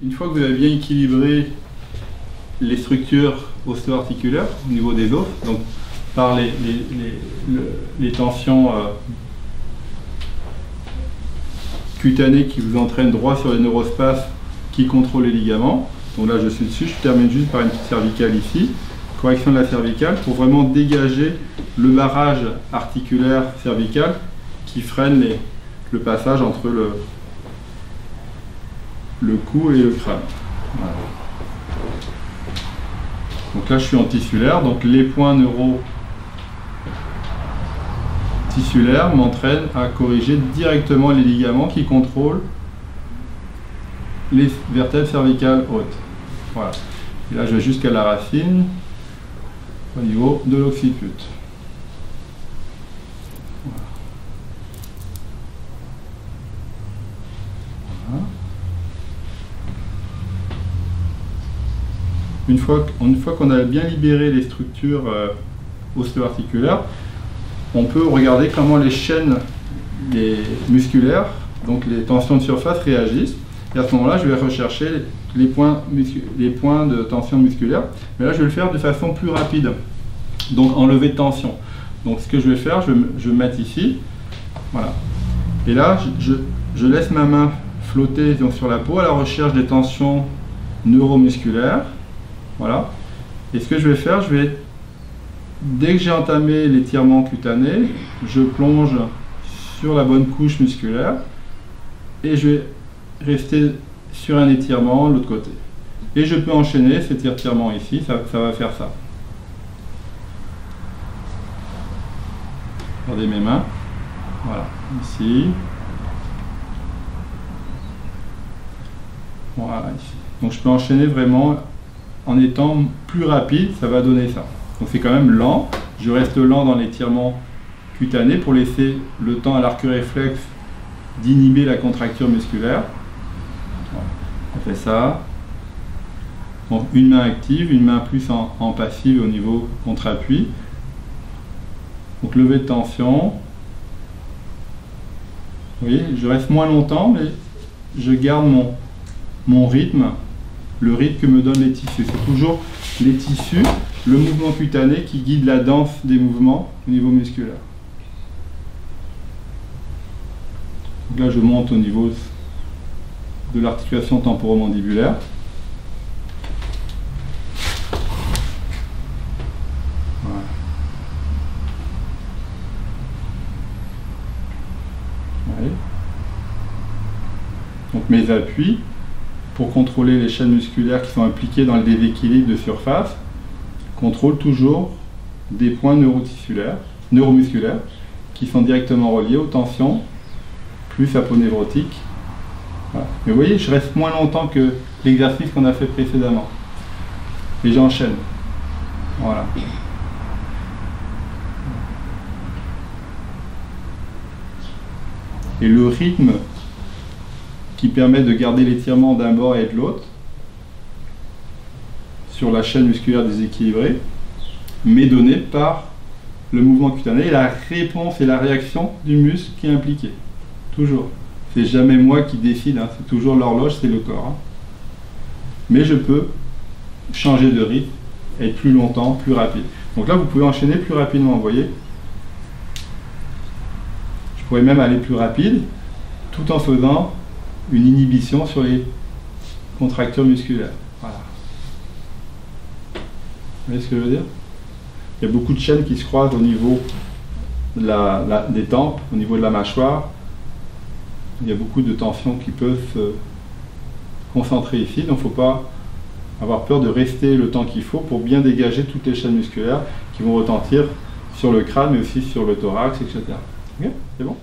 Une fois que vous avez bien équilibré les structures osso-articulaires au niveau des os, donc par les tensions cutanées qui vous entraînent droit sur les neurospaces qui contrôlent les ligaments. Donc là je suis dessus, je termine juste par une petite cervicale ici, correction de la cervicale pour vraiment dégager le barrage articulaire cervical qui freine le passage entre le cou et le crâne. Voilà. Donc là je suis en tissulaire, donc les points neuro-tissulaires m'entraînent à corriger directement les ligaments qui contrôlent les vertèbres cervicales hautes. Voilà. Et là je vais jusqu'à la racine au niveau de l'occiput. Voilà. Voilà. Une fois qu'on a bien libéré les structures osso-articulaires, on peut regarder comment les chaînes musculaires, donc les tensions de surface, réagissent. Et à ce moment-là, je vais rechercher les points de tension musculaire. Mais là, je vais le faire de façon plus rapide, donc enlever de tension. Donc ce que je vais faire, je vais mettre ici, voilà. Et là, je laisse ma main flotter donc, sur la peau à la recherche des tensions neuromusculaires. Voilà. Et ce que je vais faire, dès que j'ai entamé l'étirement cutané, je plonge sur la bonne couche musculaire et je vais rester sur un étirement de l'autre côté. Et je peux enchaîner cet étirement ici, ça va faire ça. Regardez mes mains. Voilà, ici. Voilà, ici. Donc je peux enchaîner vraiment en étant plus rapide, ça va donner ça. Donc c'est quand même lent, je reste lent dans l'étirement cutané pour laisser le temps à l'arc réflexe d'inhiber la contracture musculaire. Voilà. On fait ça. Donc une main active, une main plus en passive au niveau contre-appui. Donc levée de tension. Vous voyez, je reste moins longtemps, mais je garde mon rythme. Le rythme que me donnent les tissus. C'est toujours les tissus, le mouvement cutané qui guide la danse des mouvements au niveau musculaire. Donc là, je monte au niveau de l'articulation temporomandibulaire. Voilà. Ouais. Donc mes appuis. Pour contrôler les chaînes musculaires qui sont impliquées dans le déséquilibre de surface, contrôle toujours des points neuromusculaires qui sont directement reliés aux tensions plus aponevrotiques. Voilà. Mais vous voyez, je reste moins longtemps que l'exercice qu'on a fait précédemment. Et j'enchaîne. Voilà. Et le rythme qui permet de garder l'étirement d'un bord et de l'autre sur la chaîne musculaire déséquilibrée, m'est donné par le mouvement cutané et la réponse et la réaction du muscle qui est impliqué. Toujours. C'est jamais moi qui décide, hein. C'est toujours l'horloge, c'est le corps. Hein. Mais je peux changer de rythme, être plus longtemps, plus rapide. Donc là, vous pouvez enchaîner plus rapidement, vous voyez. Je pourrais même aller plus rapide, tout en faisant une inhibition sur les contractures musculaires. Voilà. Vous voyez ce que je veux dire? Il y a beaucoup de chaînes qui se croisent au niveau des tempes, au niveau de la mâchoire. Il y a beaucoup de tensions qui peuvent se concentrer ici, donc il ne faut pas avoir peur de rester le temps qu'il faut pour bien dégager toutes les chaînes musculaires qui vont retentir sur le crâne, mais aussi sur le thorax, etc. Okay, c'est bon?